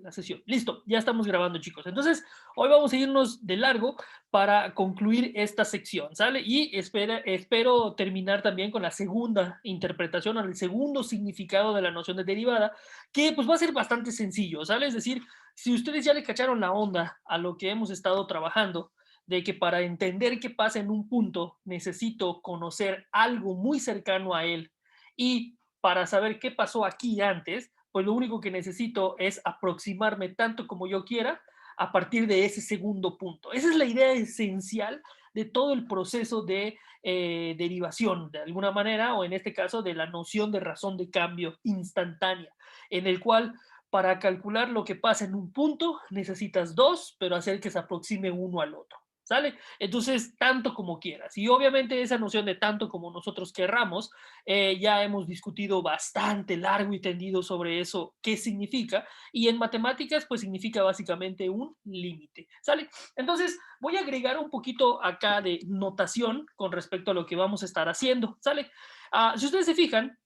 la sesión. Listo, ya estamos grabando, chicos. Entonces, hoy vamos a irnos de largo para concluir esta sección, ¿sale? Y espero terminar también con la segunda interpretación, o el segundo significado de la noción de derivada, que pues va a ser bastante sencillo, ¿sale? Es decir, si ustedes ya le cacharon la onda a lo que hemos estado trabajando, de que para entender qué pasa en un punto necesito conocer algo muy cercano a él y para saber qué pasó aquí antes, pues lo único que necesito es aproximarme tanto como yo quiera a partir de ese segundo punto. Esa es la idea esencial de todo el proceso de derivación, de alguna manera, o en este caso de la noción de razón de cambio instantánea, en el cual para calcular lo que pasa en un punto necesitas dos, pero hacer que se aproxime uno al otro. ¿Sale? Entonces, tanto como quieras. Y obviamente esa noción de tanto como nosotros querramos, ya hemos discutido bastante largo y tendido sobre eso, qué significa. Y en matemáticas, pues significa básicamente un límite. ¿Sale? Entonces, voy a agregar un poquito acá de notación con respecto a lo que vamos a estar haciendo. ¿Sale? Si ustedes se fijan,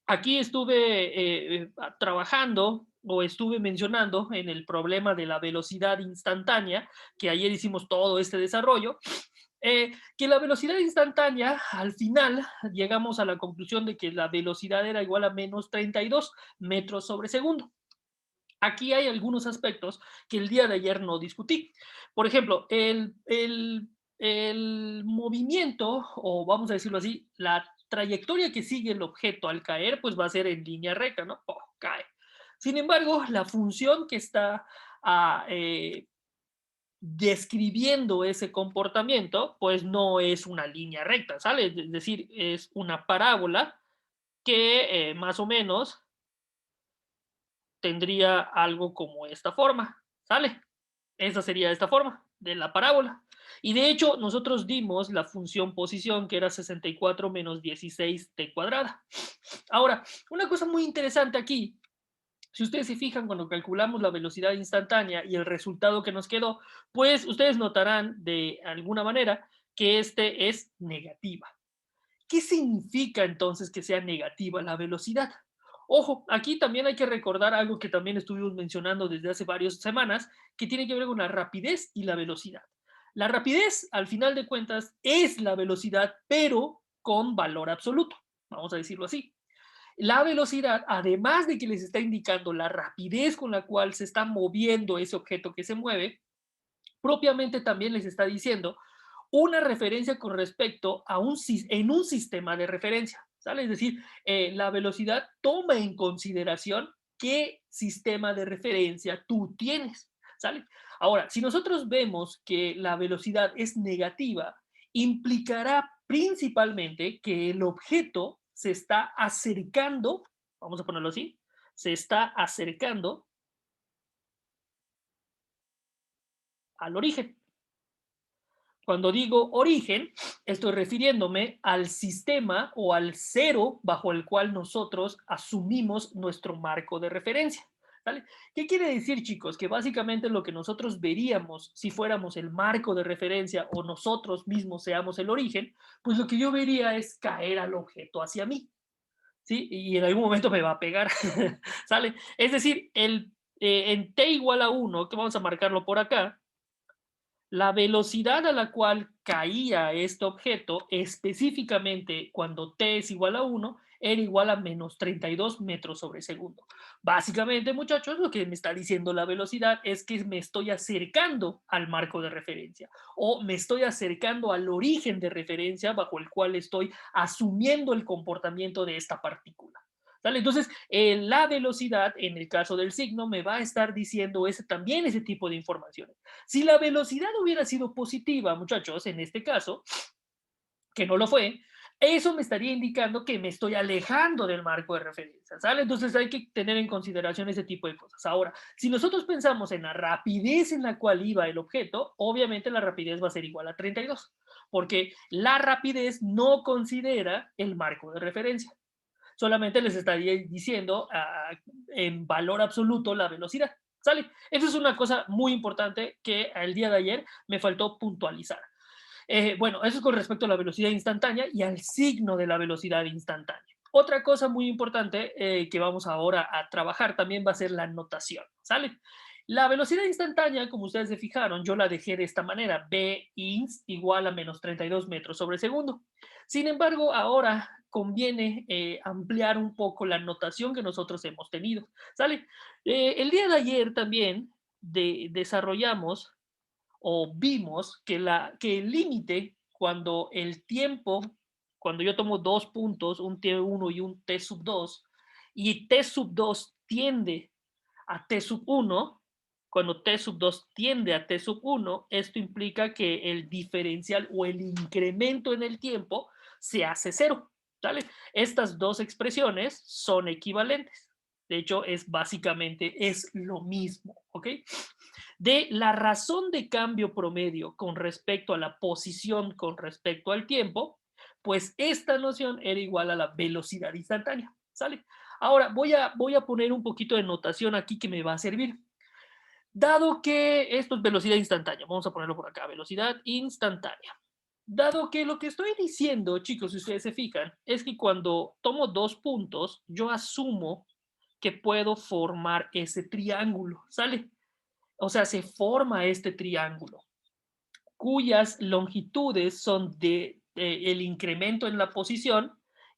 aquí estuve trabajando o estuve mencionando en el problema de la velocidad instantánea, que ayer hicimos todo este desarrollo, que la velocidad instantánea, al final llegamos a la conclusión de que la velocidad era igual a menos 32 metros sobre segundo. Aquí hay algunos aspectos que el día de ayer no discutí. Por ejemplo, el movimiento, o vamos a decirlo así, la trayectoria que sigue el objeto al caer, pues va a ser en línea recta, ¿no? Oh, cae. Sin embargo, la función que está describiendo ese comportamiento, pues no es una línea recta, ¿sale? Es decir, es una parábola que más o menos tendría algo como esta forma, ¿sale? Esa sería esta forma de la parábola. Y de hecho, nosotros dimos la función posición, que era 64 menos 16 t cuadrada. Ahora, una cosa muy interesante aquí, si ustedes se fijan cuando calculamos la velocidad instantánea y el resultado que nos quedó, pues ustedes notarán de alguna manera que este es negativa. ¿Qué significa entonces que sea negativa la velocidad? Ojo, aquí también hay que recordar algo que también estuvimos mencionando desde hace varias semanas, que tiene que ver con la rapidez y la velocidad. La rapidez, al final de cuentas, es la velocidad, pero con valor absoluto, vamos a decirlo así. La velocidad, además de que les está indicando la rapidez con la cual se está moviendo ese objeto que se mueve, propiamente también les está diciendo una referencia con respecto a en un sistema de referencia, ¿sale? Es decir, la velocidad toma en consideración qué sistema de referencia tú tienes, ¿sale? Ahora, si nosotros vemos que la velocidad es negativa, implicará principalmente que el objeto se está acercando, vamos a ponerlo así, se está acercando al origen. Cuando digo origen, estoy refiriéndome al sistema o al cero bajo el cual nosotros asumimos nuestro marco de referencia. ¿Vale? ¿Qué quiere decir, chicos? Que básicamente lo que nosotros veríamos si fuéramos el marco de referencia o nosotros mismos seamos el origen, pues lo que yo vería es caer al objeto hacia mí, ¿sí? Y en algún momento me va a pegar, ¿sale? Es decir, en t igual a 1, que vamos a marcarlo por acá, la velocidad a la cual caía este objeto, específicamente cuando t es igual a 1, era igual a menos 32 metros sobre segundo. Básicamente, muchachos, lo que me está diciendo la velocidad es que me estoy acercando al marco de referencia o me estoy acercando al origen de referencia bajo el cual estoy asumiendo el comportamiento de esta partícula. ¿Sale? Entonces, la velocidad, en el caso del signo, me va a estar diciendo también ese tipo de informaciones. Si la velocidad hubiera sido positiva, muchachos, en este caso, que no lo fue, eso me estaría indicando que me estoy alejando del marco de referencia, ¿sale? Entonces hay que tener en consideración ese tipo de cosas. Ahora, si nosotros pensamos en la rapidez en la cual iba el objeto, obviamente la rapidez va a ser igual a 32, porque la rapidez no considera el marco de referencia. Solamente les estaría diciendo en valor absoluto la velocidad. ¿Sale? Eso es una cosa muy importante que el día de ayer me faltó puntualizar. Bueno, eso es con respecto a la velocidad instantánea y al signo de la velocidad instantánea. Otra cosa muy importante que vamos ahora a trabajar también va a ser la notación, ¿sale? La velocidad instantánea, como ustedes se fijaron, yo la dejé de esta manera, b inst igual a menos 32 metros sobre segundo. Sin embargo, ahora conviene ampliar un poco la notación que nosotros hemos tenido, ¿sale? El día de ayer también desarrollamos o vimos que, que el límite, cuando el tiempo, cuando yo tomo dos puntos, un T1 y un T sub 2, y T sub 2 tiende a T sub 1, cuando T sub 2 tiende a T sub 1, esto implica que el diferencial o el incremento en el tiempo se hace cero. ¿Vale? Estas dos expresiones son equivalentes. De hecho, es básicamente es lo mismo, ¿ok? De la razón de cambio promedio con respecto a la posición con respecto al tiempo, pues esta noción era igual a la velocidad instantánea, ¿sale? Ahora voy a poner un poquito de notación aquí que me va a servir. Dado que esto es velocidad instantánea, vamos a ponerlo por acá, velocidad instantánea. Dado que lo que estoy diciendo, chicos, si ustedes se fijan, es que cuando tomo dos puntos, yo asumo que puedo formar ese triángulo, ¿sale? O sea, se forma este triángulo, cuyas longitudes son el incremento en la posición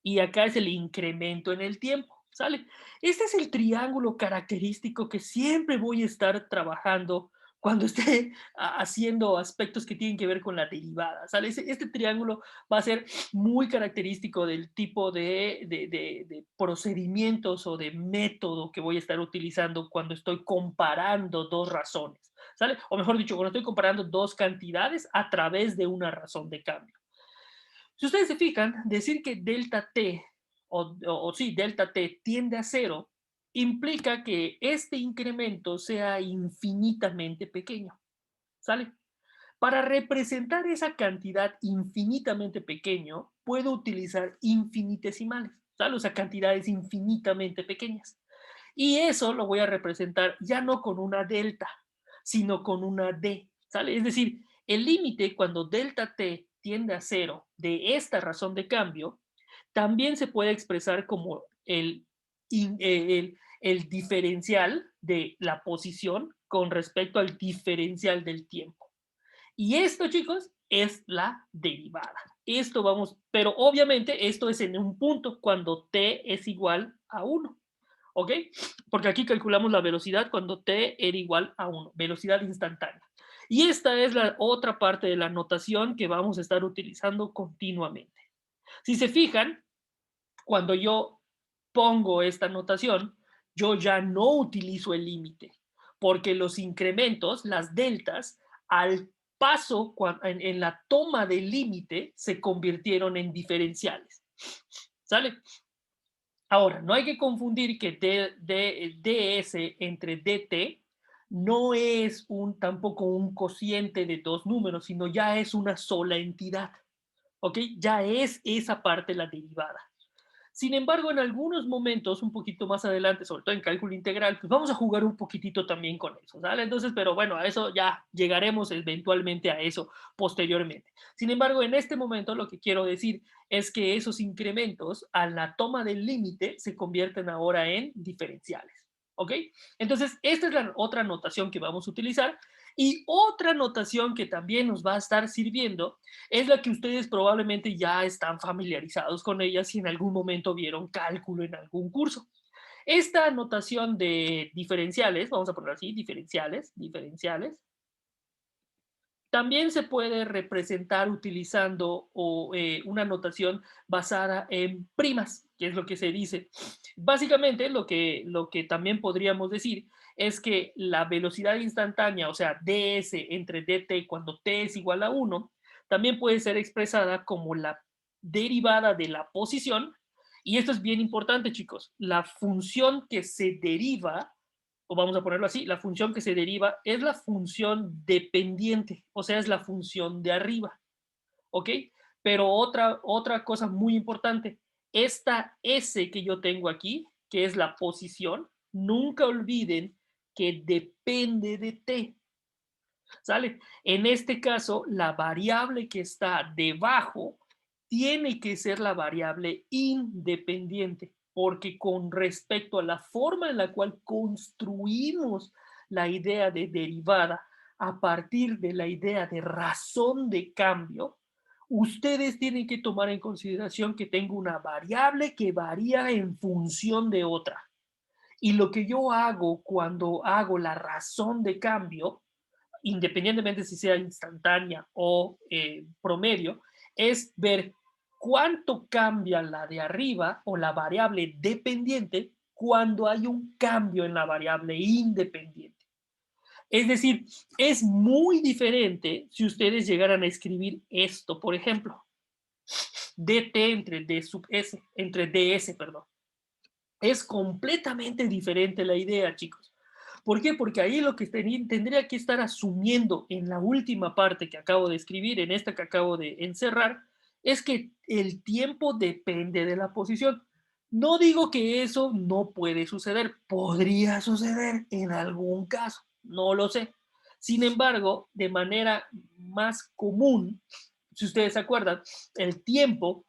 y acá es el incremento en el tiempo, ¿sale? Este es el triángulo característico que siempre voy a estar trabajando cuando esté haciendo aspectos que tienen que ver con la derivada, ¿sale? Este triángulo va a ser muy característico del tipo de procedimientos o de método que voy a estar utilizando cuando estoy comparando dos razones. ¿Sale? O mejor dicho, cuando estoy comparando dos cantidades a través de una razón de cambio. Si ustedes se fijan, decir que delta t o sí, delta t tiende a cero implica que este incremento sea infinitamente pequeño. ¿Sale? Para representar esa cantidad infinitamente pequeño, puedo utilizar infinitesimales, ¿sale? O sea, cantidades infinitamente pequeñas. Y eso lo voy a representar ya no con una delta, sino con una d, ¿sale? Es decir, el límite cuando delta t tiende a cero de esta razón de cambio, también se puede expresar como el diferencial de la posición con respecto al diferencial del tiempo. Y esto, chicos, es la derivada. Esto vamos, pero obviamente esto es en un punto cuando t es igual a 1. ¿Ok? Porque aquí calculamos la velocidad cuando t era igual a 1, velocidad instantánea. Y esta es la otra parte de la notación que vamos a estar utilizando continuamente. Si se fijan, cuando yo pongo esta notación, yo ya no utilizo el límite, porque los incrementos, las deltas, al paso en la toma del límite, se convirtieron en diferenciales. ¿Sale? Ahora, no hay que confundir que ds entre dt no es tampoco un cociente de dos números, sino ya es una sola entidad. ¿Ok? Ya es esa parte la derivada. Sin embargo, en algunos momentos, un poquito más adelante, sobre todo en cálculo integral, pues vamos a jugar un poquitito también con eso, ¿sale? Entonces, pero bueno, a eso ya llegaremos eventualmente a eso posteriormente. Sin embargo, en este momento lo que quiero decir es que esos incrementos a la toma del límite se convierten ahora en diferenciales, ¿ok? Entonces, esta es la otra notación que vamos a utilizar y otra notación que también nos va a estar sirviendo es la que ustedes probablemente ya están familiarizados con ella si en algún momento vieron cálculo en algún curso. Esta notación de diferenciales, vamos a poner así, diferenciales, también se puede representar utilizando una notación basada en primas, que es lo que se dice. Básicamente, lo que también podríamos decir es que la velocidad instantánea, o sea, ds entre dt cuando t es igual a 1, también puede ser expresada como la derivada de la posición. Y esto es bien importante, chicos. La función que se deriva, o vamos a ponerlo así, la función que se deriva es la función dependiente, o sea, es la función de arriba, ¿ok? Pero otra cosa muy importante, esta S que yo tengo aquí, que es la posición, nunca olviden que depende de T, ¿sale? En este caso, la variable que está debajo tiene que ser la variable independiente, porque con respecto a la forma en la cual construimos la idea de derivada a partir de la idea de razón de cambio, ustedes tienen que tomar en consideración que tengo una variable que varía en función de otra. Y lo que yo hago cuando hago la razón de cambio, independientemente si sea instantánea o promedio, es ver cuánto cambia la de arriba o la variable dependiente cuando hay un cambio en la variable independiente. Es decir, es muy diferente si ustedes llegaran a escribir esto, por ejemplo, dt entre d sub s, entre ds, perdón. Es completamente diferente la idea, chicos. ¿Por qué? Porque ahí lo que tendría que estar asumiendo en la última parte que acabo de escribir, en esta que acabo de encerrar, es que el tiempo depende de la posición. No digo que eso no puede suceder, podría suceder en algún caso, no lo sé. Sin embargo, de manera más común, si ustedes se acuerdan, el tiempo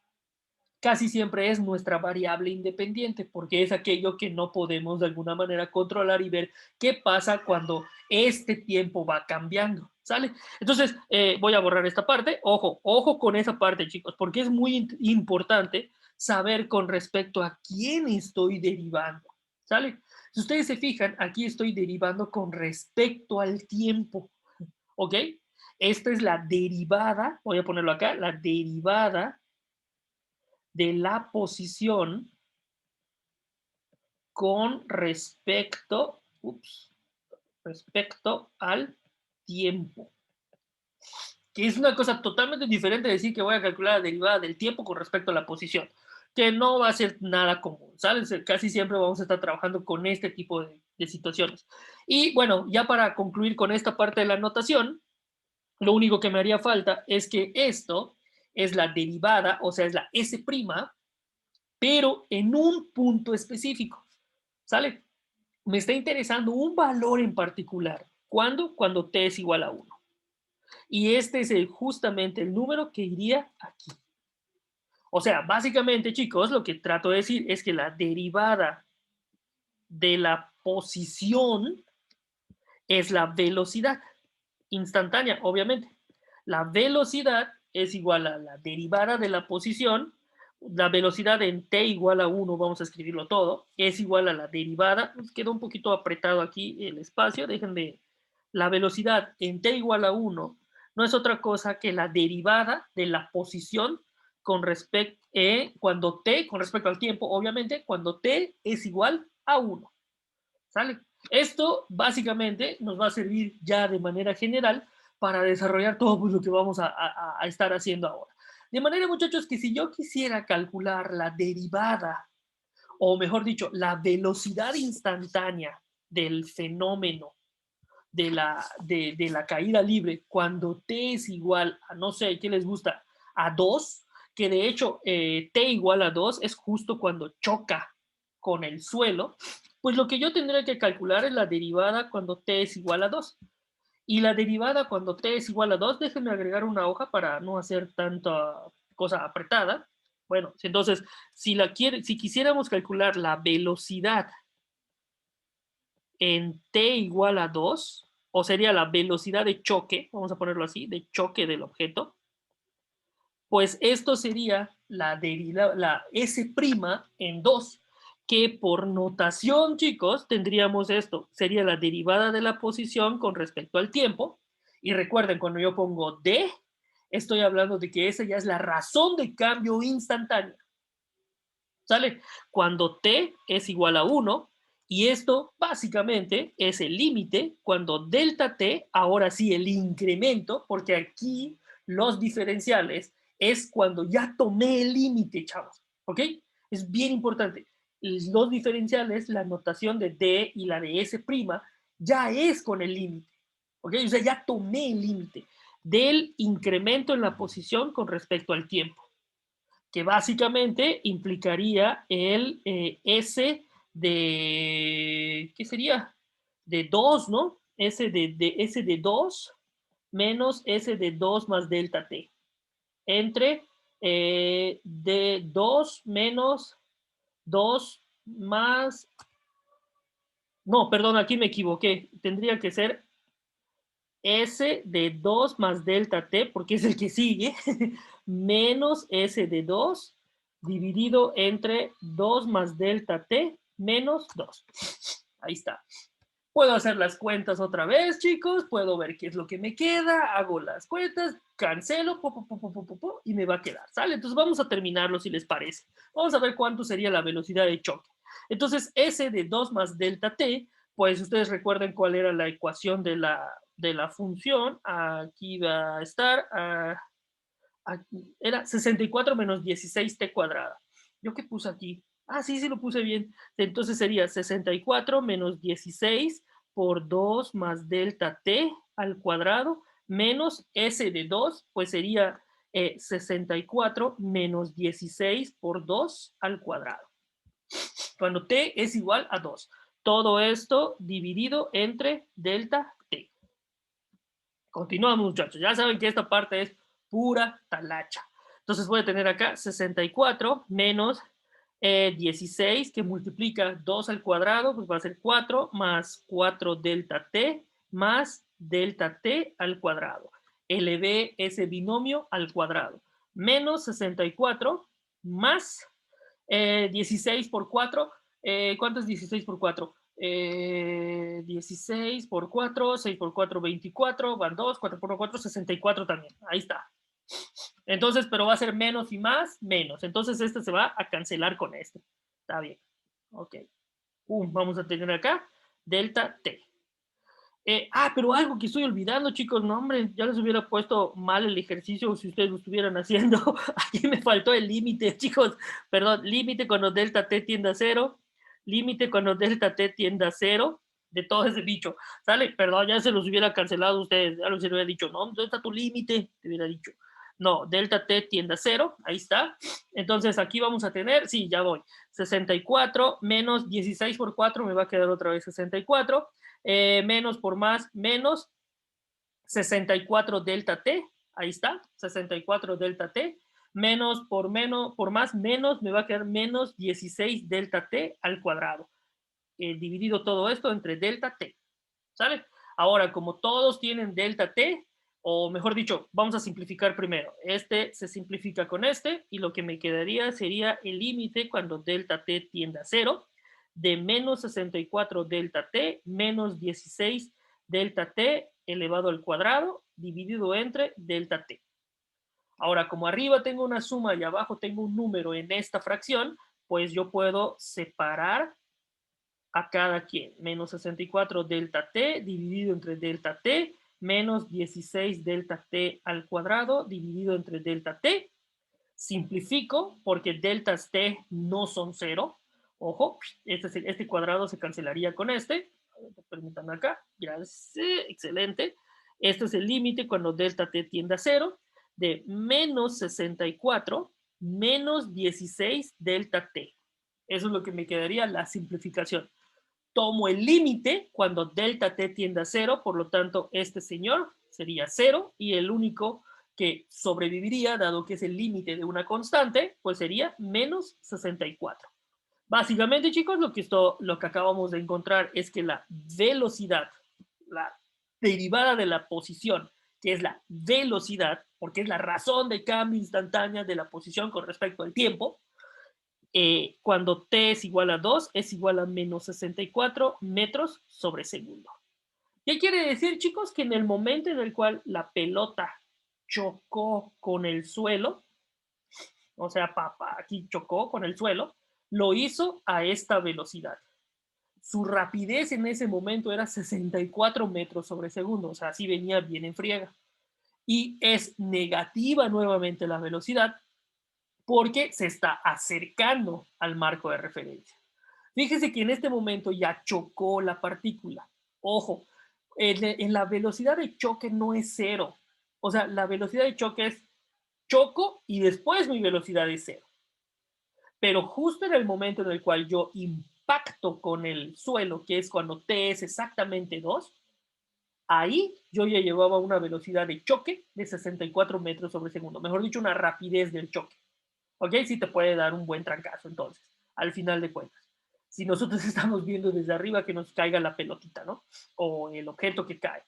casi siempre es nuestra variable independiente, porque es aquello que no podemos de alguna manera controlar y ver qué pasa cuando este tiempo va cambiando, ¿sale? Entonces, voy a borrar esta parte, ojo, ojo con esa parte, chicos, porque es muy importante saber con respecto a quién estoy derivando, ¿sale? Si ustedes se fijan, aquí estoy derivando con respecto al tiempo, ¿ok? Esta es la derivada, voy a ponerlo acá, la derivada de la posición con respecto al tiempo. Que es una cosa totalmente diferente de decir que voy a calcular la derivada del tiempo con respecto a la posición, que no va a ser nada común, ¿sabes? Casi siempre vamos a estar trabajando con este tipo de situaciones. Y bueno, ya para concluir con esta parte de la notación, lo único que me haría falta es que esto es la derivada, o sea, es la S', pero en un punto específico, ¿sale? Me está interesando un valor en particular. ¿Cuándo? Cuando t es igual a 1. Y este es justamente el número que iría aquí. O sea, básicamente, chicos, lo que trato de decir es que la derivada de la posición es la velocidad instantánea, obviamente. La velocidad es igual a la derivada de la posición, la velocidad en t igual a 1, vamos a escribirlo todo, es igual a la derivada, quedó un poquito apretado aquí el espacio, déjenme, la velocidad en t igual a 1 no es otra cosa que la derivada de la posición con respecto, cuando t, con respecto al tiempo, obviamente, cuando t es igual a 1. ¿Sale? Esto básicamente nos va a servir ya de manera general para desarrollar todo pues, lo que vamos a estar haciendo ahora. De manera, muchachos, que si yo quisiera calcular la derivada, o mejor dicho, la velocidad instantánea del fenómeno de la caída libre cuando t es igual a, no sé, ¿qué les gusta? A 2, que de hecho t igual a 2 es justo cuando choca con el suelo, pues lo que yo tendría que calcular es la derivada cuando t es igual a 2. Y la derivada cuando t es igual a 2, déjenme agregar una hoja para no hacer tanta cosa apretada. Bueno, entonces, si quisiéramos calcular la velocidad en t igual a 2, o sería la velocidad de choque, vamos a ponerlo así, de choque del objeto, pues esto sería la S' en 2, que por notación, chicos, tendríamos esto, sería la derivada de la posición con respecto al tiempo, y recuerden, cuando yo pongo D, estoy hablando de que esa ya es la razón de cambio instantánea, ¿sale? Cuando t es igual a 1, y esto básicamente es el límite cuando delta t, ahora sí el incremento, porque aquí los diferenciales es cuando ya tomé el límite, chavos, ¿ok? Es bien importante. Los diferenciales, la notación de d y la de s', ya es con el límite, ¿ok? O sea, ya tomé el límite del incremento en la posición con respecto al tiempo, que básicamente implicaría el S de, ¿qué sería? De 2, ¿no? S de 2 menos S de 2 más delta T, entre de 2 menos 2 más... No, perdón, aquí me equivoqué. Tendría que ser S de 2 más delta T, porque es el que sigue, menos S de 2 dividido entre 2 más delta T menos 2. Ahí está. Puedo hacer las cuentas otra vez, chicos. Puedo ver qué es lo que me queda. Hago las cuentas, cancelo, y me va a quedar, ¿sale? Entonces vamos a terminarlo si les parece. Vamos a ver cuánto sería la velocidad de choque. Entonces, S de 2 más delta T, pues ustedes recuerden cuál era la ecuación de la función. Aquí va a estar, era 64 menos 16T cuadrada. ¿Yo qué puse aquí? Ah, sí, sí lo puse bien. Entonces sería 64 menos 16 por 2 más delta T al cuadrado menos S de 2, pues sería 64 menos 16 por 2 al cuadrado. Cuando T es igual a 2. Todo esto dividido entre delta T. Continuamos, muchachos. Ya saben que esta parte es pura talacha. Entonces voy a tener acá 64 menos 16, que multiplica 2 al cuadrado, pues va a ser 4 más 4 delta t más delta t al cuadrado. Elevé ese binomio al cuadrado. Menos 64 más 16 por 4. ¿Cuánto es 16 por 4? 16 por 4, 6 por 4, 24, van 2, 4 por 4, 64 también. Ahí está. Entonces, pero va a ser menos y más, menos. Entonces, este se va a cancelar con este. Está bien. Ok. Vamos a tener acá delta t. Pero algo que estoy olvidando, chicos, no, hombre, ya les hubiera puesto mal el ejercicio si ustedes lo estuvieran haciendo. Aquí me faltó el límite, chicos. Perdón, límite cuando delta t tiende a 0, límite cuando delta t tiende a 0 de todo ese bicho. ¿Sale? Perdón, ya se los hubiera cancelado a ustedes, ya les hubiera dicho, no, ¿dónde está tu límite? Te hubiera dicho. No, delta t tiende a 0, ahí está. Entonces aquí vamos a tener, sí, ya voy, 64 menos 16 por 4, me va a quedar otra vez 64. Menos por más, menos 64 delta t, ahí está, 64 delta t, menos, por más, menos, me va a quedar menos 16 delta t al cuadrado. Dividido todo esto entre delta t, ¿sale? Ahora, como todos tienen delta t, o mejor dicho, vamos a simplificar primero. Este se simplifica con este, y lo que me quedaría sería el límite cuando delta t tiende a 0, de menos 64 delta t menos 16 delta t elevado al cuadrado dividido entre delta t. Ahora, como arriba tengo una suma y abajo tengo un número en esta fracción, pues yo puedo separar a cada quien. Menos 64 delta t dividido entre delta t menos 16 delta t al cuadrado dividido entre delta t. Simplifico porque deltas t no son 0. Ojo, este cuadrado se cancelaría con este. Permítanme acá. Gracias. Excelente. Este es el límite cuando delta t tiende a 0 de menos 64 menos 16 delta t. Eso es lo que me quedaría la simplificación. Tomo el límite cuando delta t tiende a 0, por lo tanto, este señor sería 0 y el único que sobreviviría, dado que es el límite de una constante, pues sería menos 64. Básicamente, chicos, lo que acabamos de encontrar es que la velocidad, la derivada de la posición, que es la velocidad, porque es la razón de cambio instantánea de la posición con respecto al tiempo, cuando t es igual a 2, es igual a menos 64 metros sobre segundo. ¿Qué quiere decir, chicos? Que en el momento en el cual la pelota chocó con el suelo, o sea, aquí chocó con el suelo, lo hizo a esta velocidad. Su rapidez en ese momento era 64 metros sobre segundo, o sea, así venía bien en friega. Y es negativa nuevamente la velocidad porque se está acercando al marco de referencia. Fíjese que en este momento ya chocó la partícula. Ojo, en la velocidad de choque no es 0. O sea, la velocidad de choque es choco y después mi velocidad es 0. Pero justo en el momento en el cual yo impacto con el suelo, que es cuando t es exactamente 2, ahí yo ya llevaba una velocidad de choque de 64 metros sobre segundo. Mejor dicho, una rapidez del choque. ¿Ok? Sí te puede dar un buen trancazo entonces, al final de cuentas. Si nosotros estamos viendo desde arriba que nos caiga la pelotita, ¿no? O el objeto que cae.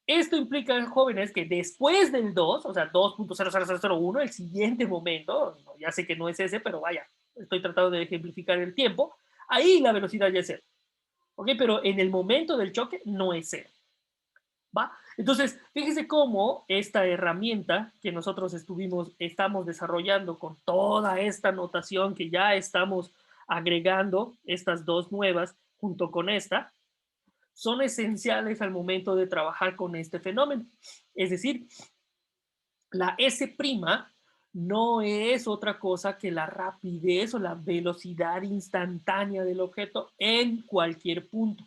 Esto implica, jóvenes, que después del 2, o sea, 2.00001, el siguiente momento, ya sé que no es ese, pero vaya, estoy tratando de ejemplificar el tiempo, ahí la velocidad ya es cero. ¿Ok? Pero en el momento del choque no es cero. ¿Va? Entonces, fíjese cómo esta herramienta que nosotros estamos desarrollando con toda esta notación que ya estamos agregando, estas dos nuevas junto con esta, son esenciales al momento de trabajar con este fenómeno. Es decir, la S' no es otra cosa que la rapidez o la velocidad instantánea del objeto en cualquier punto.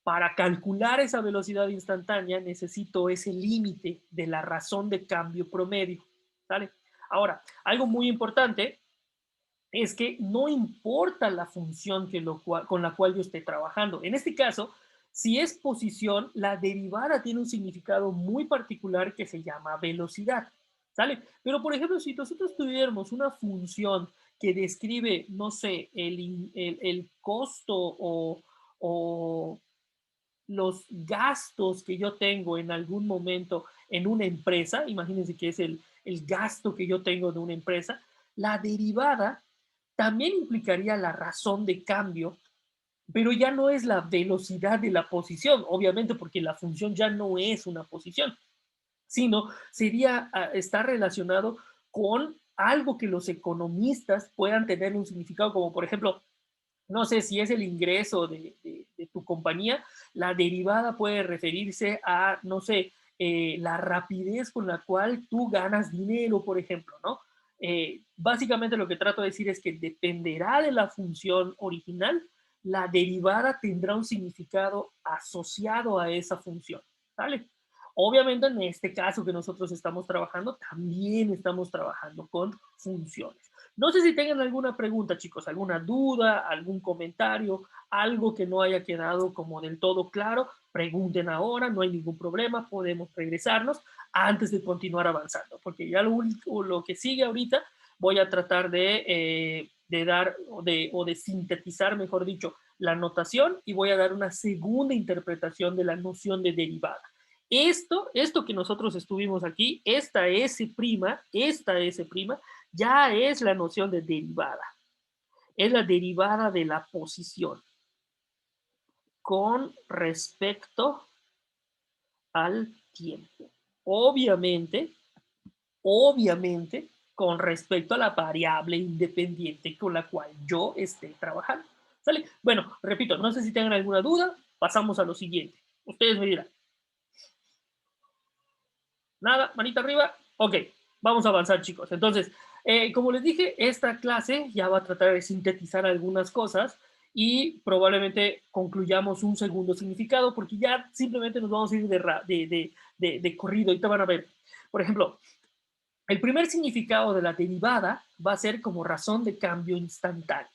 Para calcular esa velocidad instantánea necesito ese límite de la razón de cambio promedio. ¿Sale? Ahora, algo muy importante es que no importa la función con la cual yo esté trabajando. En este caso, si es posición, la derivada tiene un significado muy particular que se llama velocidad. ¿Sale? Pero, por ejemplo, si nosotros tuviéramos una función que describe, no sé, el costo o los gastos que yo tengo en algún momento en una empresa, imagínense que es el gasto que yo tengo de una empresa, la derivada también implicaría la razón de cambio, pero ya no es la velocidad de la posición, obviamente porque la función ya no es una posición, sino sería, está relacionado con algo que los economistas puedan tener un significado, como por ejemplo, no sé si es el ingreso de tu compañía, la derivada puede referirse a, no sé, la rapidez con la cual tú ganas dinero, por ejemplo, ¿no? Básicamente lo que trato de decir es que dependerá de la función original, la derivada tendrá un significado asociado a esa función, ¿vale? Obviamente en este caso que nosotros estamos trabajando, también estamos trabajando con funciones. No sé si tengan alguna pregunta, chicos, alguna duda, algún comentario, algo que no haya quedado como del todo claro, pregunten ahora, no hay ningún problema, podemos regresarnos antes de continuar avanzando, porque ya lo que sigue ahorita voy a tratar de dar o de sintetizar, mejor dicho, la notación y voy a dar una segunda interpretación de la noción de derivada. Esto que nosotros estuvimos aquí, esta S', ya es la noción de derivada. Es la derivada de la posición con respecto al tiempo. Obviamente, obviamente, con respecto a la variable independiente con la cual yo esté trabajando. ¿Sale? Bueno, repito, no sé si tengan alguna duda, pasamos a lo siguiente. Ustedes me dirán. Nada, manita arriba. Ok, vamos a avanzar, chicos. Entonces, como les dije, esta clase ya va a tratar de sintetizar algunas cosas y probablemente concluyamos un segundo significado porque ya simplemente nos vamos a ir de corrido. Ahorita van a ver. Por ejemplo, el primer significado de la derivada va a ser como razón de cambio instantánea.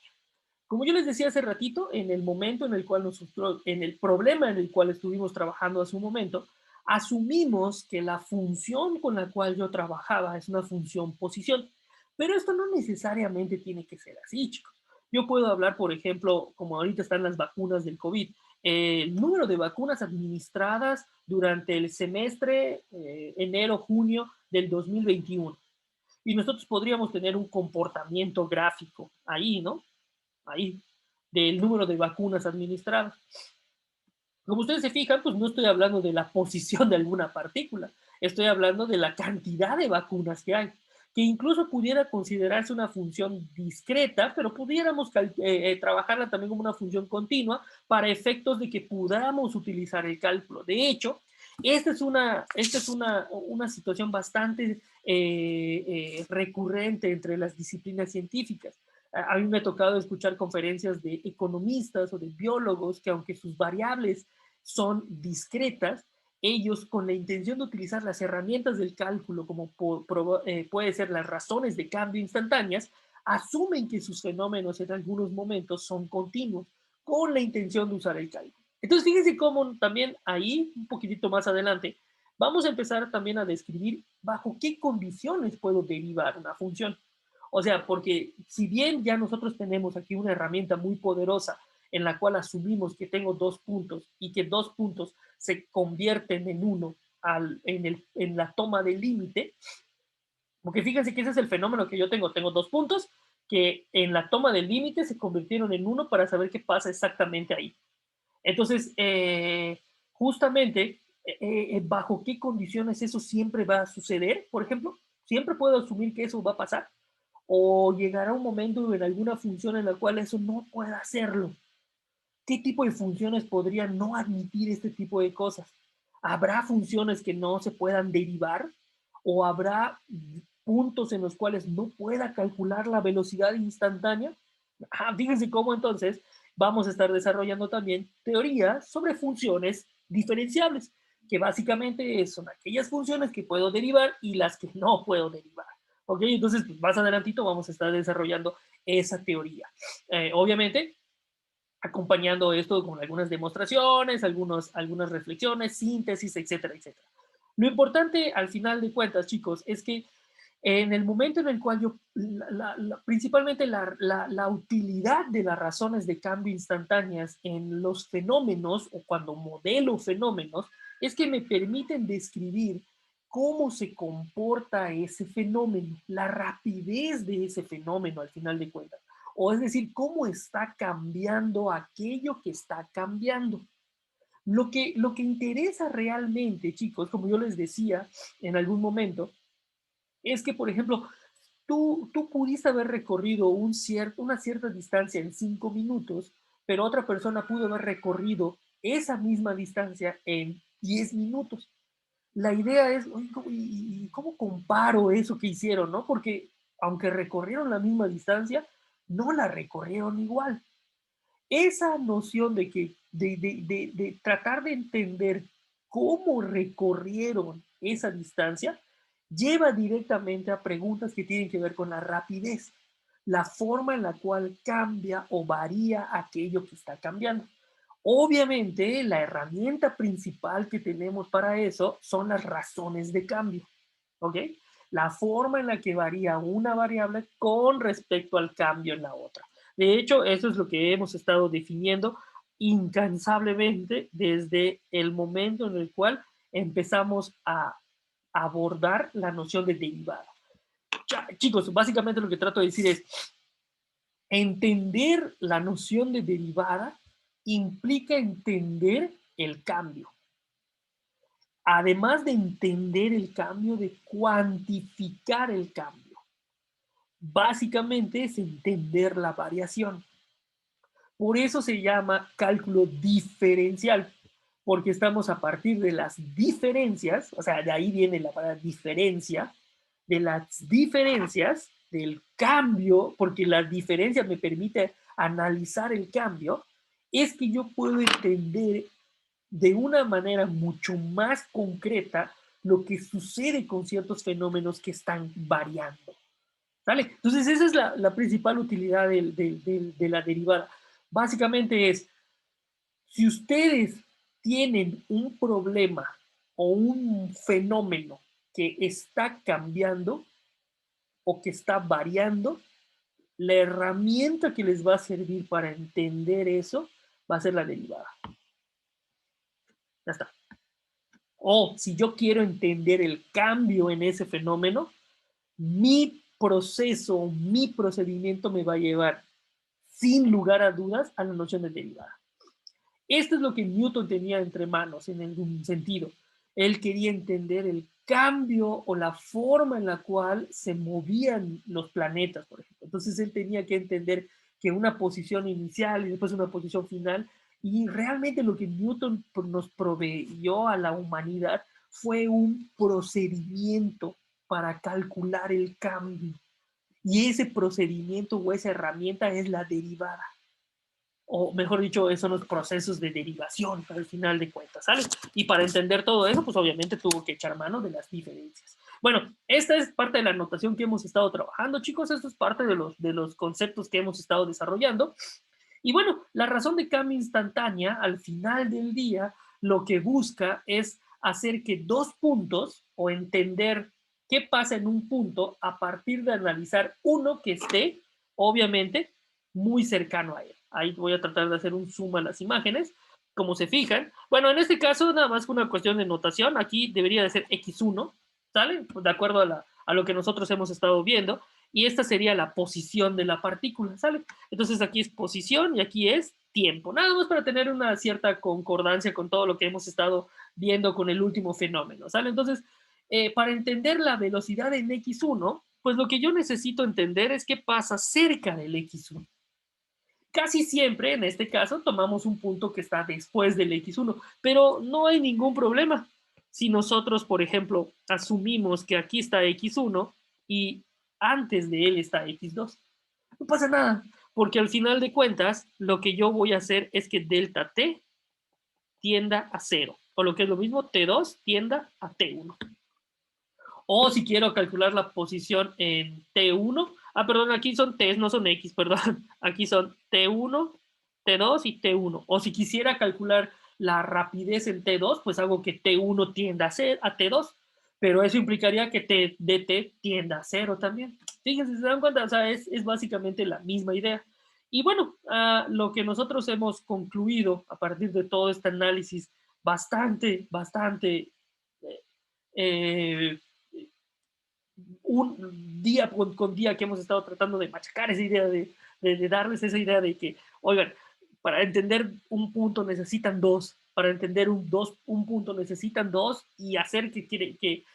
Como yo les decía hace ratito, en el momento en el cual nosotros, en el problema en el cual estuvimos trabajando hace un momento, asumimos que la función con la cual yo trabajaba es una función posición. Pero esto no necesariamente tiene que ser así, chicos. Yo puedo hablar, por ejemplo, como ahorita están las vacunas del COVID, el número de vacunas administradas durante el semestre enero-junio del 2021. Y nosotros podríamos tener un comportamiento gráfico ahí, ¿no? Ahí, del número de vacunas administradas. Como ustedes se fijan, pues no estoy hablando de la posición de alguna partícula, estoy hablando de la cantidad de vacunas que hay, que incluso pudiera considerarse una función discreta, pero pudiéramos trabajarla también como una función continua para efectos de que podamos utilizar el cálculo. De hecho, esta es una situación bastante recurrente entre las disciplinas científicas. A mí me ha tocado escuchar conferencias de economistas o de biólogos que aunque sus variables son discretas, ellos con la intención de utilizar las herramientas del cálculo como puede ser las razones de cambio instantáneas, asumen que sus fenómenos en algunos momentos son continuos con la intención de usar el cálculo. Entonces fíjense cómo también ahí, un poquitito más adelante, vamos a empezar también a describir bajo qué condiciones puedo derivar una función. O sea, porque si bien ya nosotros tenemos aquí una herramienta muy poderosa en la cual asumimos que tengo 2 puntos y que 2 puntos se convierten en uno en la toma del límite, porque fíjense que ese es el fenómeno que yo tengo. Tengo 2 puntos que en la toma del límite se convirtieron en uno para saber qué pasa exactamente ahí. Entonces, justamente, bajo qué condiciones eso siempre va a suceder, por ejemplo, siempre puedo asumir que eso va a pasar, o llegará un momento en alguna función en la cual eso no pueda hacerlo. ¿Qué tipo de funciones podrían no admitir este tipo de cosas? ¿Habrá funciones que no se puedan derivar? ¿O habrá puntos en los cuales no pueda calcular la velocidad instantánea? Fíjense cómo entonces vamos a estar desarrollando también teorías sobre funciones diferenciables, que básicamente son aquellas funciones que puedo derivar y las que no puedo derivar. ¿Ok? Entonces, pues, más adelantito vamos a estar desarrollando esa teoría. Obviamente, acompañando esto con algunas demostraciones, algunas reflexiones, síntesis, etcétera, etcétera. Lo importante al final de cuentas, chicos, es que en el momento en el cual yo, principalmente la utilidad de las razones de cambio instantáneas en los fenómenos o cuando modelo fenómenos, es que me permiten describir cómo se comporta ese fenómeno, la rapidez de ese fenómeno al final de cuentas. O es decir, cómo está cambiando aquello que está cambiando. Lo que interesa realmente, chicos, como yo les decía en algún momento, es que, por ejemplo, tú pudiste haber recorrido una cierta distancia en 5 minutos, pero otra persona pudo haber recorrido esa misma distancia en 10 minutos. La idea es, oye, ¿cómo comparo eso que hicieron, no? Porque aunque recorrieron la misma distancia, no la recorrieron igual. Esa noción de tratar de entender cómo recorrieron esa distancia lleva directamente a preguntas que tienen que ver con la rapidez, la forma en la cual cambia o varía aquello que está cambiando. Obviamente, la herramienta principal que tenemos para eso son las razones de cambio, ¿ok? La forma en la que varía una variable con respecto al cambio en la otra. De hecho, eso es lo que hemos estado definiendo incansablemente desde el momento en el cual empezamos a abordar la noción de derivada. Chicos, básicamente lo que trato de decir es, entender la noción de derivada implica entender el cambio. Además de entender el cambio, de cuantificar el cambio. Básicamente es entender la variación. Por eso se llama cálculo diferencial, porque estamos a partir de las diferencias, o sea, de ahí viene la palabra diferencia, de las diferencias del cambio, porque la diferencia me permite analizar el cambio, es que yo puedo entender de una manera mucho más concreta lo que sucede con ciertos fenómenos que están variando. ¿Sale? Entonces, esa es la principal utilidad de la derivada. Básicamente es, si ustedes tienen un problema o un fenómeno que está cambiando o que está variando, la herramienta que les va a servir para entender eso va a ser la derivada. Ya está. O si yo quiero entender el cambio en ese fenómeno, mi proceso, mi procedimiento me va a llevar, sin lugar a dudas, a la noción de derivada. Esto es lo que Newton tenía entre manos en algún sentido. Él quería entender el cambio o la forma en la cual se movían los planetas, por ejemplo. Entonces él tenía que entender que una posición inicial y después una posición final, y realmente lo que Newton nos proveyó a la humanidad fue un procedimiento para calcular el cambio. Y ese procedimiento o esa herramienta es la derivada. O mejor dicho, son los procesos de derivación al final de cuentas, ¿sale? Y para entender todo eso, pues obviamente tuvo que echar mano de las diferencias. Bueno, esta es parte de la notación que hemos estado trabajando, chicos. Esto es parte de los conceptos que hemos estado desarrollando. Y bueno, la razón de cambio instantánea, al final del día, lo que busca es hacer que 2 puntos, o entender qué pasa en un punto a partir de analizar uno que esté, obviamente, muy cercano a él. Ahí voy a tratar de hacer un zoom a las imágenes. Como se fijan, bueno, en este caso nada más una cuestión de notación, aquí debería de ser x1, ¿sale? De acuerdo a lo que nosotros hemos estado viendo, y esta sería la posición de la partícula, ¿sale? Entonces aquí es posición y aquí es tiempo, nada más para tener una cierta concordancia con todo lo que hemos estado viendo con el último fenómeno, ¿sale? Entonces, para entender la velocidad en x1, pues lo que yo necesito entender es qué pasa cerca del x1. Casi siempre, en este caso, tomamos un punto que está después del x1, pero no hay ningún problema. Si nosotros, por ejemplo, asumimos que aquí está x1 y antes de él está x2, no pasa nada, porque al final de cuentas, lo que yo voy a hacer es que delta t tienda a 0, o lo que es lo mismo, t2 tienda a t1. O si quiero calcular la posición en T1, perdón, aquí son T, no son X, perdón, aquí son T1, T2 y T1. O si quisiera calcular la rapidez en T2, pues hago que T1 tienda a T2, pero eso implicaría que T dt tienda a 0 también. Fíjense, se dan cuenta, o sea, es básicamente la misma idea. Y bueno, lo que nosotros hemos concluido a partir de todo este análisis bastante eh, un día con día que hemos estado tratando de machacar esa idea, de darles esa idea de que, oigan, para entender un punto necesitan dos, para entender un punto necesitan dos y hacer que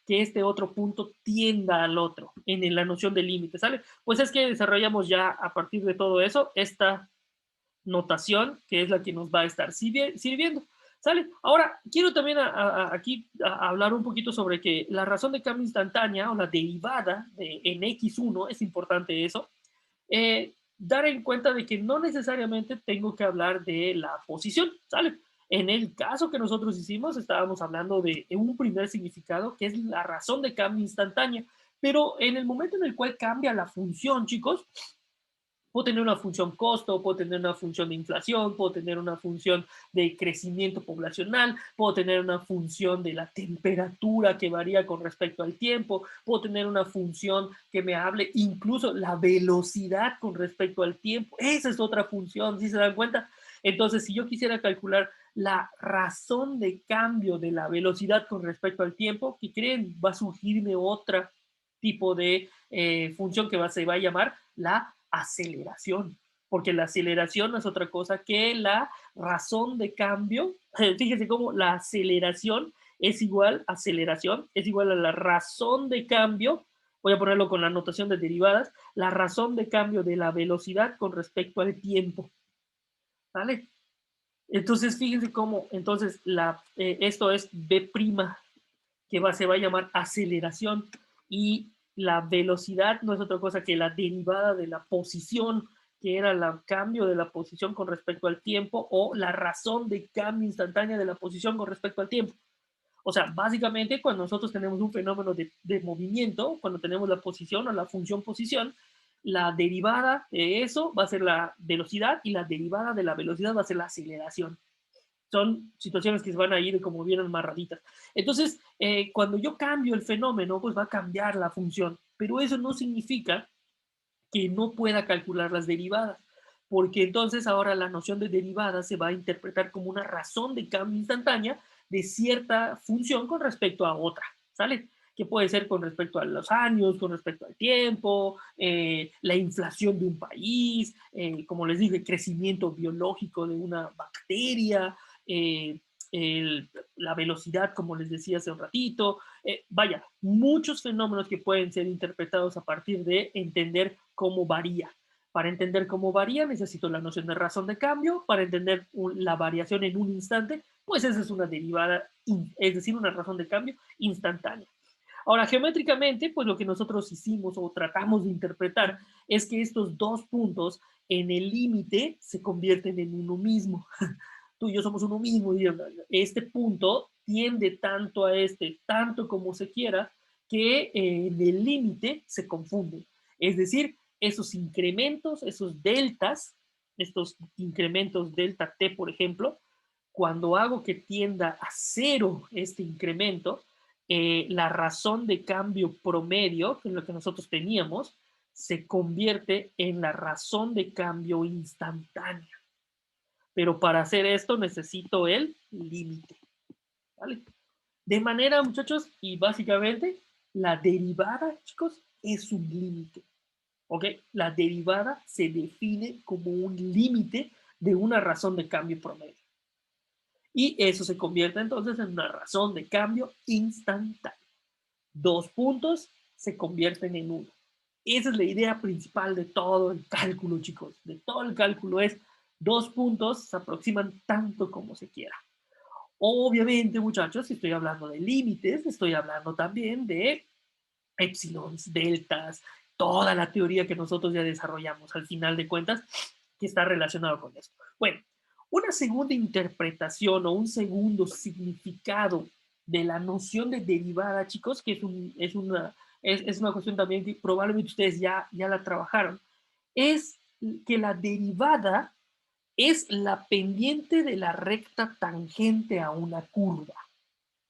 este otro punto tienda al otro en la noción de límite, ¿sale? Pues es que desarrollamos ya a partir de todo eso esta notación que es la que nos va a estar sirviendo. ¿Sale? Ahora, quiero también aquí hablar un poquito sobre que la razón de cambio instantánea o la derivada en X1, es importante eso, dar en cuenta de que no necesariamente tengo que hablar de la posición, ¿sale? En el caso que nosotros hicimos, estábamos hablando de un primer significado, que es la razón de cambio instantánea, pero en el momento en el cual cambia la función, chicos, puedo tener una función costo, puedo tener una función de inflación, puedo tener una función de crecimiento poblacional, puedo tener una función de la temperatura que varía con respecto al tiempo, puedo tener una función que me hable incluso la velocidad con respecto al tiempo. Esa es otra función, ¿sí se dan cuenta? Entonces, si yo quisiera calcular la razón de cambio de la velocidad con respecto al tiempo, ¿qué creen? Va a surgirme otra tipo de función que se va a llamar la aceleración, porque la aceleración no es otra cosa que la razón de cambio. Fíjense cómo la aceleración es igual, aceleración es igual a la razón de cambio, voy a ponerlo con la notación de derivadas, la razón de cambio de la velocidad con respecto al tiempo, ¿vale? Entonces, fíjense cómo, entonces, esto es B', se va a llamar aceleración, y la velocidad no es otra cosa que la derivada de la posición, que era el cambio de la posición con respecto al tiempo, o la razón de cambio instantánea de la posición con respecto al tiempo. O sea, básicamente cuando nosotros tenemos un fenómeno de movimiento, cuando tenemos la posición o la función posición, la derivada de eso va a ser la velocidad y la derivada de la velocidad va a ser la aceleración. Son situaciones que se van a ir como bien amarraditas. Entonces, cuando yo cambio el fenómeno, pues va a cambiar la función, pero eso no significa que no pueda calcular las derivadas, porque entonces ahora la noción de derivada se va a interpretar como una razón de cambio instantánea de cierta función con respecto a otra, ¿sale? Que puede ser con respecto a los años, con respecto al tiempo, la inflación de un país, como les dije, el crecimiento biológico de una bacteria, eh, la velocidad, como les decía hace un ratito, vaya, muchos fenómenos que pueden ser interpretados a partir de entender cómo varía. Para entender cómo varía necesito la noción de razón de cambio, para entender la variación en un instante, pues esa es una derivada, es decir, una razón de cambio instantánea. Ahora, geométricamente, pues lo que nosotros hicimos o tratamos de interpretar es que estos dos puntos en el límite se convierten en uno mismo. Tú y yo somos uno mismo, y este punto tiende tanto a tanto como se quiera, que en el límite se confunde. Es decir, esos incrementos, esos deltas, estos incrementos delta t, por ejemplo, cuando hago que tienda a cero este incremento, la razón de cambio promedio, que es lo que nosotros teníamos, se convierte en la razón de cambio instantánea. Pero para hacer esto necesito el límite, ¿vale? De manera, muchachos, y básicamente, la derivada, chicos, es un límite, ¿ok? La derivada se define como un límite de una razón de cambio promedio. Y eso se convierte entonces en una razón de cambio instantánea. Dos puntos se convierten en uno. Esa es la idea principal de todo el cálculo, chicos. De todo el cálculo es dos puntos se aproximan tanto como se quiera. Obviamente, muchachos, si estoy hablando de límites, estoy hablando también de épsilons, deltas, toda la teoría que nosotros ya desarrollamos al final de cuentas, que está relacionado con esto. Bueno, una segunda interpretación o un segundo significado de la noción de derivada, chicos, que es una cuestión también que probablemente ustedes ya la trabajaron, es que la derivada es la pendiente de la recta tangente a una curva.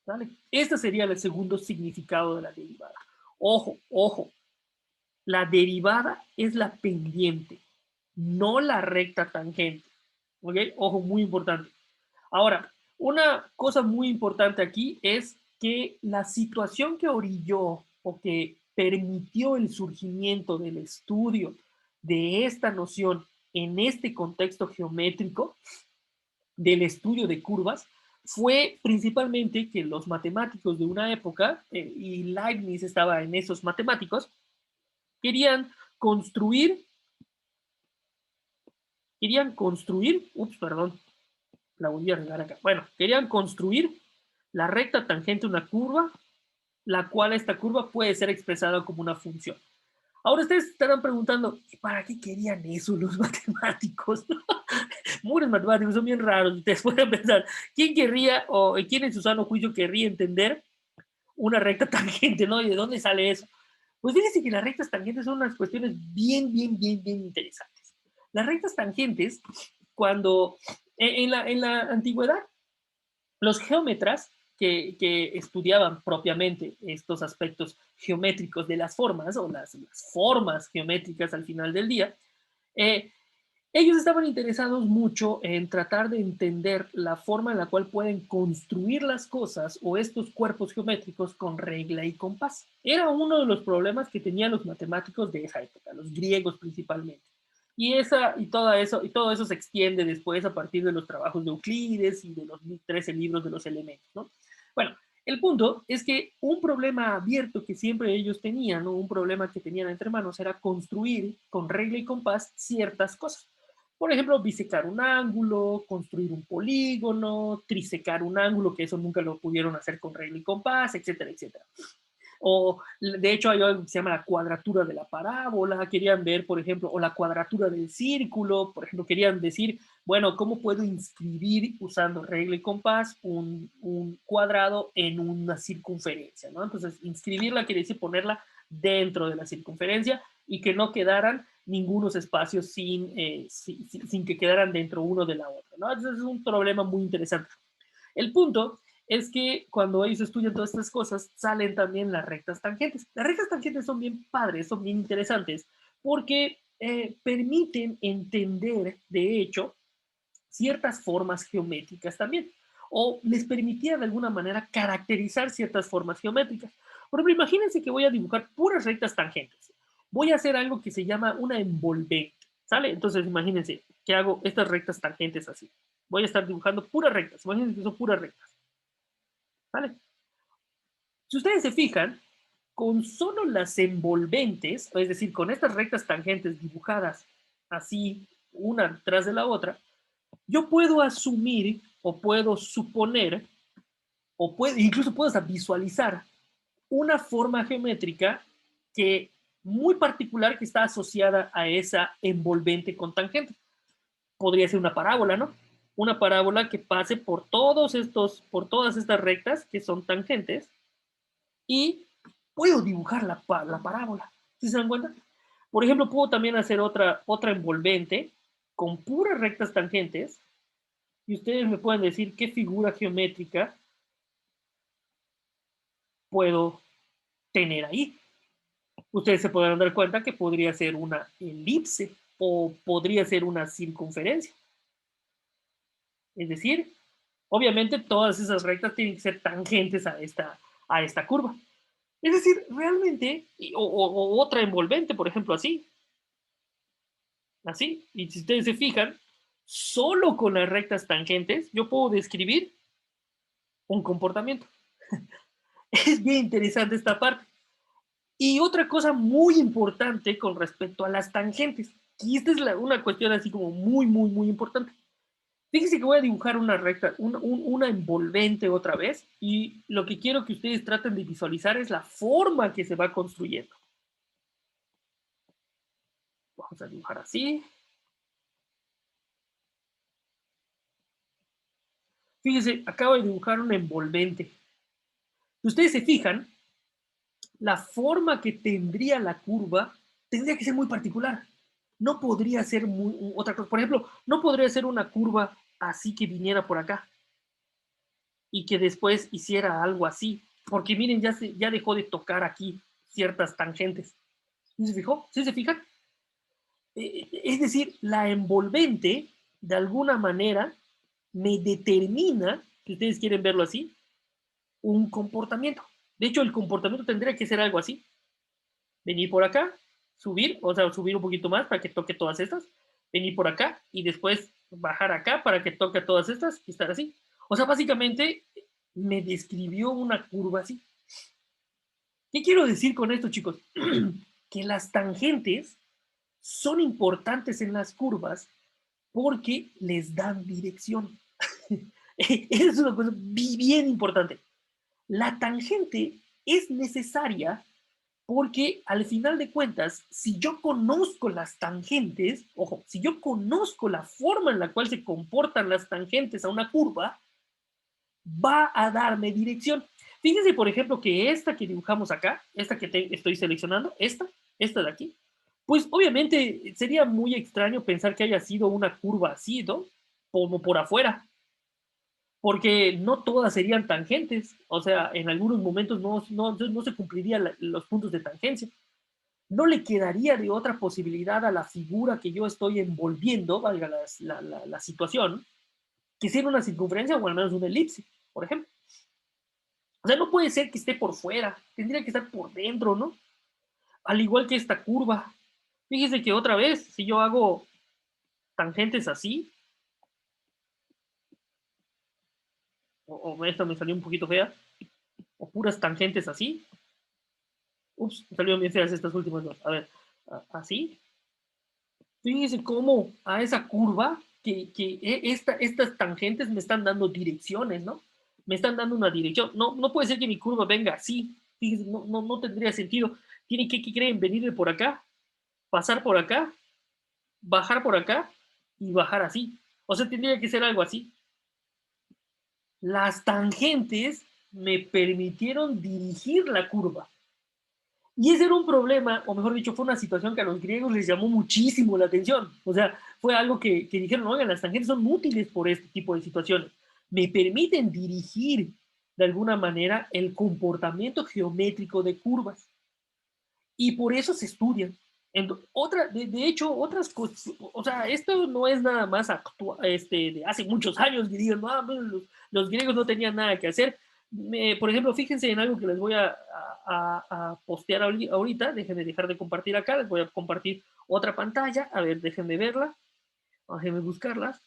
¿Vale? Este sería el segundo significado de la derivada. Ojo, ojo, la derivada es la pendiente, no la recta tangente. ¿Ok? Ojo, muy importante. Ahora, una cosa muy importante aquí es que la situación que orilló o que permitió el surgimiento del estudio de esta noción en este contexto geométrico del estudio de curvas fue principalmente que los matemáticos de una época, y Leibniz estaba en esos matemáticos, querían construir, perdón, la volví a regar acá. Bueno, querían construir la recta tangente a una curva, la cual esta curva puede ser expresada como una función. Ahora ustedes estarán preguntando, ¿para qué querían eso los matemáticos? Muros matemáticos son bien raros. Ustedes pueden pensar, ¿quién querría o quién en su sano juicio querría entender una recta tangente, ¿no? ¿Y de dónde sale eso? Pues fíjense que las rectas tangentes son unas cuestiones bien interesantes. Las rectas tangentes, cuando en la antigüedad, los geómetras que estudiaban propiamente estos aspectos geométricos de las formas o las formas geométricas al final del día, eh, ellos estaban interesados mucho en tratar de entender la forma en la cual pueden construir las cosas o estos cuerpos geométricos con regla y compás. Era uno de los problemas que tenían los matemáticos de esa época, los griegos principalmente. Y todo eso se extiende después a partir de los trabajos de Euclides y de los 13 libros de los elementos, ¿no? Bueno, el punto es que un problema abierto que siempre ellos tenían, ¿no? Un problema que tenían entre manos era construir con regla y compás ciertas cosas. Por ejemplo, bisecar un ángulo, construir un polígono, trisecar un ángulo, que eso nunca lo pudieron hacer con regla y compás, etcétera, etcétera. O de hecho hay algo que se llama la cuadratura de la parábola, querían ver, por ejemplo, o la cuadratura del círculo, por ejemplo, querían decir, bueno, ¿cómo puedo inscribir usando regla y compás un cuadrado en una circunferencia? ¿No? Entonces, inscribirla quiere decir ponerla dentro de la circunferencia y que no quedaran ningunos espacios sin que quedaran dentro uno de la otra, ¿no? Entonces es un problema muy interesante. El punto es que cuando ellos estudian todas estas cosas, salen también las rectas tangentes. Las rectas tangentes son bien padres, son bien interesantes, porque permiten entender, de hecho, ciertas formas geométricas también, o les permitía de alguna manera caracterizar ciertas formas geométricas. Por ejemplo, imagínense que voy a dibujar puras rectas tangentes. Voy a hacer algo que se llama una envolvente, ¿sale? Entonces, imagínense que hago estas rectas tangentes así. Voy a estar dibujando puras rectas, imagínense que son puras rectas, ¿vale? Si ustedes se fijan, con solo las envolventes, es decir, con estas rectas tangentes dibujadas así, una tras de la otra, yo puedo asumir o puedo suponer incluso puedo hasta visualizar una forma geométrica que muy particular que está asociada a esa envolvente con tangente. Podría ser una parábola, ¿no? Una parábola que pase por todas estas rectas que son tangentes y puedo dibujar la parábola. ¿Sí se dan cuenta? Por ejemplo, puedo también hacer otra envolvente con puras rectas tangentes y ustedes me pueden decir qué figura geométrica puedo tener ahí. Ustedes se podrán dar cuenta que podría ser una elipse o podría ser una circunferencia. Es decir, obviamente todas esas rectas tienen que ser tangentes a esta curva. Es decir, realmente, o otra envolvente, por ejemplo, así, así. Y si ustedes se fijan, solo con las rectas tangentes yo puedo describir un comportamiento. Es bien interesante esta parte. Y otra cosa muy importante con respecto a las tangentes, y esta es una cuestión así como muy importante. Fíjense que voy a dibujar una recta, una envolvente otra vez, y lo que quiero que ustedes traten de visualizar es la forma que se va construyendo. Vamos a dibujar así. Fíjense, acabo de dibujar una envolvente. Si ustedes se fijan, la forma que tendría la curva tendría que ser muy particular. No podría ser otra cosa. Por ejemplo, no podría ser una curva así que viniera por acá y que después hiciera algo así. Porque miren, ya dejó de tocar aquí ciertas tangentes. ¿Sí se fijó? ¿Sí se fijan? Es decir, la envolvente, de alguna manera, me determina, si ustedes quieren verlo así, un comportamiento. De hecho, el comportamiento tendría que ser algo así. Venir por acá, subir, o sea, subir un poquito más para que toque todas estas, venir por acá y después bajar acá para que toque todas estas y estar así. O sea, básicamente me describió una curva así. ¿Qué quiero decir con esto, chicos? Que las tangentes son importantes en las curvas porque les dan dirección. Es una cosa bien importante. La tangente es necesaria porque al final de cuentas, si yo conozco las tangentes, ojo, si yo conozco la forma en la cual se comportan las tangentes a una curva, va a darme dirección. Fíjense, por ejemplo, que esta que dibujamos acá, esta que estoy seleccionando, esta de aquí, pues obviamente sería muy extraño pensar que haya sido una curva así, ¿no? Como por afuera, porque no todas serían tangentes, o sea, en algunos momentos no se cumplirían los puntos de tangencia. No le quedaría de otra posibilidad a la figura que yo estoy envolviendo, valga la situación, que sea una circunferencia o al menos una elipse, por ejemplo. O sea, no puede ser que esté por fuera, tendría que estar por dentro, ¿no? Al igual que esta curva. Fíjese que otra vez, si yo hago tangentes así, o esta me salió un poquito fea, o puras tangentes así, ups, me salieron bien feas estas últimas dos. A ver, así. Fíjense cómo a esa curva, estas tangentes me están dando direcciones, ¿no? Me están dando una dirección. No puede ser que mi curva venga así. Fíjense, no tendría sentido. Tiene que creen venir por acá, pasar por acá, bajar por acá y bajar así. O sea, tendría que ser algo así. Las tangentes me permitieron dirigir la curva. Y ese era un problema, o mejor dicho, fue una situación que a los griegos les llamó muchísimo la atención. O sea, fue algo que dijeron, oigan, las tangentes son útiles por este tipo de situaciones. Me permiten dirigir de alguna manera el comportamiento geométrico de curvas. Y por eso se estudian. De hecho, otras cosas, o sea, esto no es nada más de hace muchos años que digan, no, los griegos no tenían nada que hacer. Por ejemplo, fíjense en algo que les voy a postear ahorita, déjenme dejar de compartir acá, les voy a compartir otra pantalla, a ver, déjenme verla, déjenme buscarlas.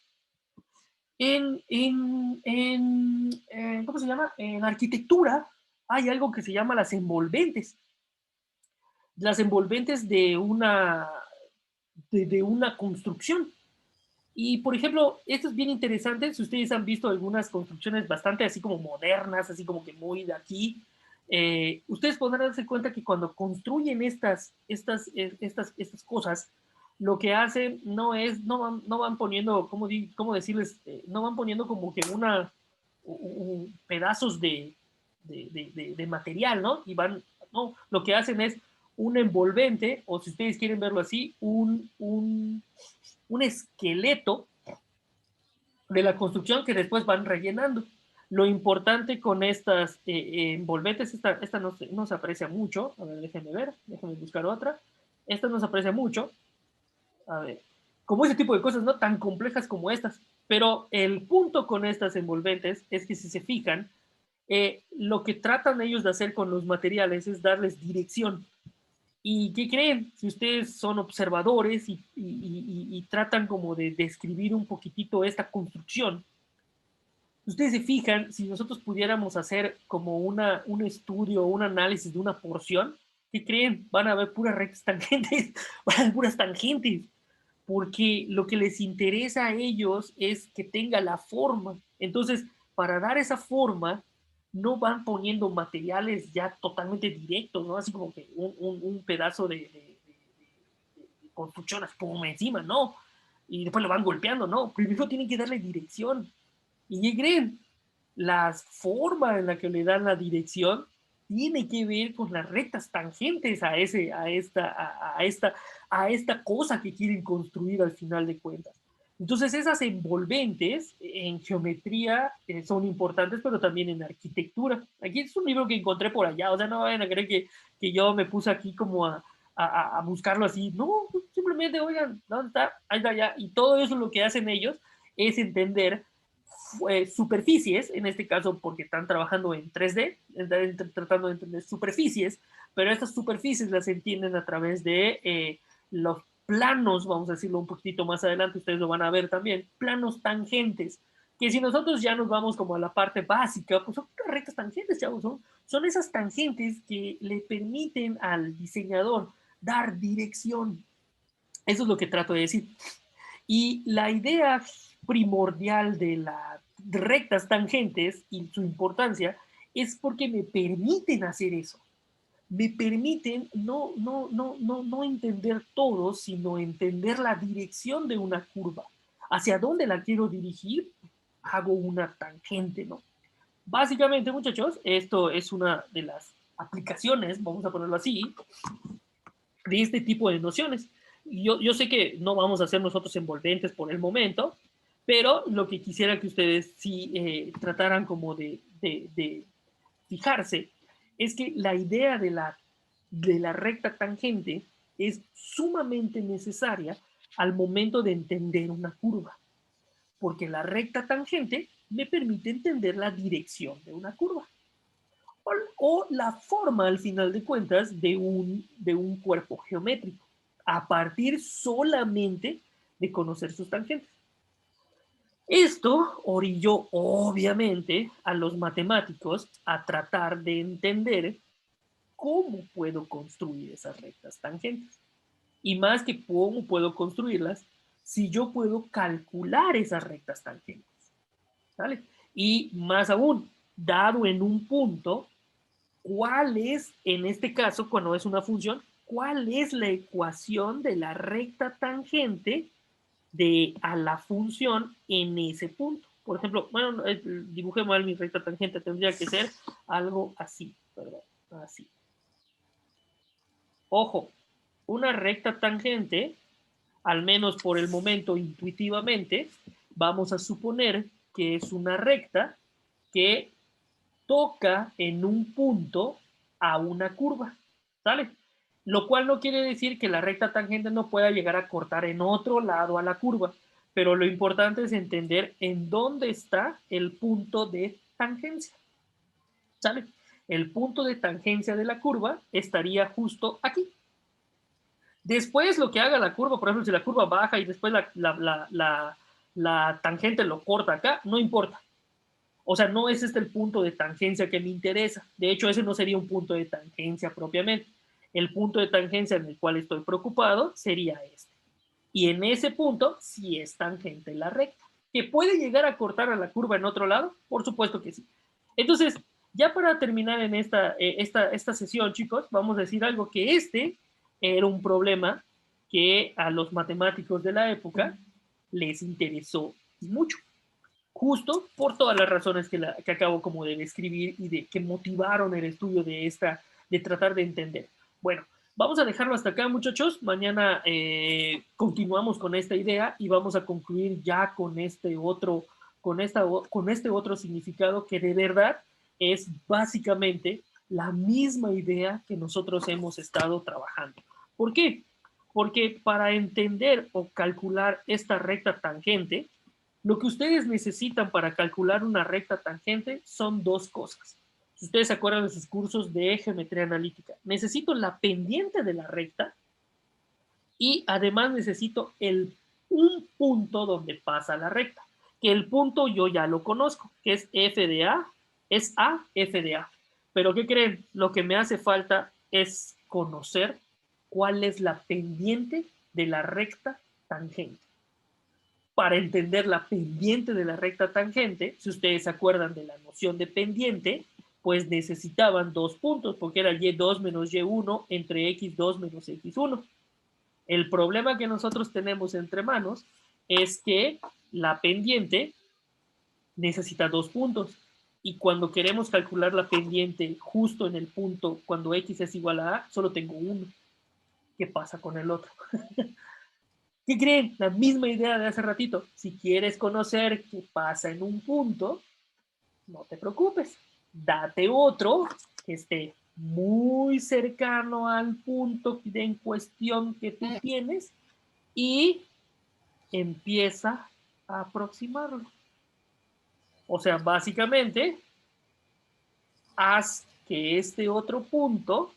¿Cómo se llama? En arquitectura hay algo que se llama las envolventes de una construcción. Y, por ejemplo, esto es bien interesante, si ustedes han visto algunas construcciones bastante así como modernas, así como que muy de aquí, ustedes podrán darse cuenta que cuando construyen estas cosas, lo que hacen no van poniendo, ¿cómo decirles? No van poniendo como que pedazos de material, ¿no? No, lo que hacen es un envolvente, o si ustedes quieren verlo así, un esqueleto de la construcción que después van rellenando. Lo importante con estas envolventes, esta no se aprecia mucho. A ver, déjenme buscar otra. Esta no se aprecia mucho. A ver, como ese tipo de cosas, no tan complejas como estas. Pero el punto con estas envolventes es que si se fijan, lo que tratan ellos de hacer con los materiales es darles dirección. ¿Y qué creen? Si ustedes son observadores y tratan como de describir un poquitito esta construcción, ustedes se fijan, si nosotros pudiéramos hacer como un estudio, un análisis de una porción, ¿qué creen? Van a ver puras rectas tangentes, van a ver puras tangentes, porque lo que les interesa a ellos es que tenga la forma. Entonces, para dar esa forma, no van poniendo materiales ya totalmente directos, ¿no? Así como que un pedazo de construcción así como encima, no. Y después lo van golpeando, no. Primero tienen que darle dirección. ¿Y qué creen? La forma en la que le dan la dirección tiene que ver con las rectas tangentes a esta cosa que quieren construir al final de cuentas. Entonces esas envolventes en geometría son importantes, pero también en arquitectura. Aquí es un libro que encontré por allá, o sea, no vayan a creer que yo me puse aquí como a buscarlo así. No, simplemente, oigan, ¿dónde está? Ahí está, ya. Y todo eso lo que hacen ellos es entender superficies, en este caso porque están trabajando en 3D, tratando de entender superficies, pero estas superficies las entienden a través de los planos, vamos a decirlo un poquito más adelante, ustedes lo van a ver también, planos tangentes, que si nosotros ya nos vamos como a la parte básica, pues son rectas tangentes, chavos, son esas tangentes que le permiten al diseñador dar dirección. Eso es lo que trato de decir. Y la idea primordial de las rectas tangentes y su importancia es porque me permiten hacer eso. Me permiten no entender todo, sino entender la dirección de una curva. ¿Hacia dónde la quiero dirigir? Hago una tangente, ¿no? Básicamente, muchachos, esto es una de las aplicaciones, vamos a ponerlo así, de este tipo de nociones. Yo sé que no vamos a ser nosotros envolventes por el momento, pero lo que quisiera que ustedes sí trataran como de fijarse es que la idea de la recta tangente es sumamente necesaria al momento de entender una curva, porque la recta tangente me permite entender la dirección de una curva o la forma al final de cuentas de un cuerpo geométrico a partir solamente de conocer sus tangentes. Esto orilló obviamente a los matemáticos a tratar de entender cómo puedo construir esas rectas tangentes. Y más que cómo puedo construirlas, si yo puedo calcular esas rectas tangentes. ¿Vale? Y más aún, dado en un punto, ¿cuál es, en este caso, cuando es una función, cuál es la ecuación de la recta tangente a la función en ese punto? Por ejemplo, bueno, dibujé mal mi recta tangente, tendría que ser algo así, perdón, así. Ojo, una recta tangente, al menos por el momento intuitivamente, vamos a suponer que es una recta que toca en un punto a una curva, ¿sale? Lo cual no quiere decir que la recta tangente no pueda llegar a cortar en otro lado a la curva, pero lo importante es entender en dónde está el punto de tangencia, ¿sale? El punto de tangencia de la curva estaría justo aquí. Después lo que haga la curva, por ejemplo, si la curva baja y después la tangente lo corta acá, no importa. O sea, no es este el punto de tangencia que me interesa. De hecho, ese no sería un punto de tangencia propiamente. El punto de tangencia en el cual estoy preocupado sería este. Y en ese punto sí es tangente la recta. ¿Que puede llegar a cortar a la curva en otro lado? Por supuesto que sí. Entonces, ya para terminar en esta sesión, chicos, vamos a decir algo que era un problema que a los matemáticos de la época les interesó mucho justo por todas las razones que acabo como de describir y de que motivaron el estudio de tratar de entender. Bueno, vamos a dejarlo hasta acá, muchachos. Mañana continuamos con esta idea y vamos a concluir ya con este otro con este otro significado que de verdad es básicamente la misma idea que nosotros hemos estado trabajando. ¿Por qué? Porque para entender o calcular esta recta tangente, lo que ustedes necesitan para calcular una recta tangente son dos cosas. Si ustedes se acuerdan de sus cursos de geometría analítica, necesito la pendiente de la recta y además necesito un punto donde pasa la recta, que el punto yo ya lo conozco, que es f de a, es a, f de a. Pero ¿qué creen? Lo que me hace falta es conocer cuál es la pendiente de la recta tangente. Para entender la pendiente de la recta tangente, si ustedes se acuerdan de la noción de pendiente, pues necesitaban dos puntos, porque era y2 menos y1 entre x2 menos x1. El problema que nosotros tenemos entre manos es que la pendiente necesita dos puntos. Y cuando queremos calcular la pendiente justo en el punto, cuando x es igual a solo tengo uno. ¿Qué pasa con el otro? ¿Qué creen? La misma idea de hace ratito. Si quieres conocer qué pasa en un punto, no te preocupes. Date otro que esté muy cercano al punto en cuestión que tú tienes y empieza a aproximarlo. O sea, básicamente, haz que este otro punto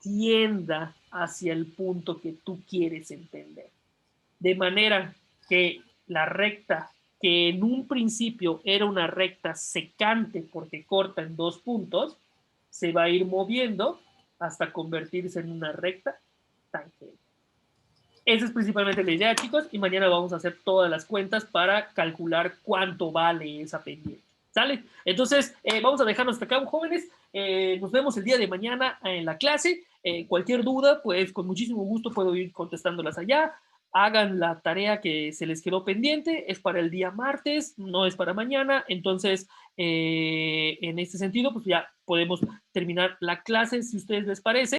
tienda hacia el punto que tú quieres entender. De manera que la recta, que en un principio era una recta secante porque corta en dos puntos, se va a ir moviendo hasta convertirse en una recta tangente. Esa es principalmente la idea, chicos, y mañana vamos a hacer todas las cuentas para calcular cuánto vale esa pendiente. ¿Sale? Entonces, vamos a dejarnos hasta acá, jóvenes. Nos vemos el día de mañana en la clase. Cualquier duda, pues con muchísimo gusto puedo ir contestándolas allá. Hagan la tarea que se les quedó pendiente. Es para el día martes, no es para mañana. Entonces, en este sentido, pues ya podemos terminar la clase, si a ustedes les parece.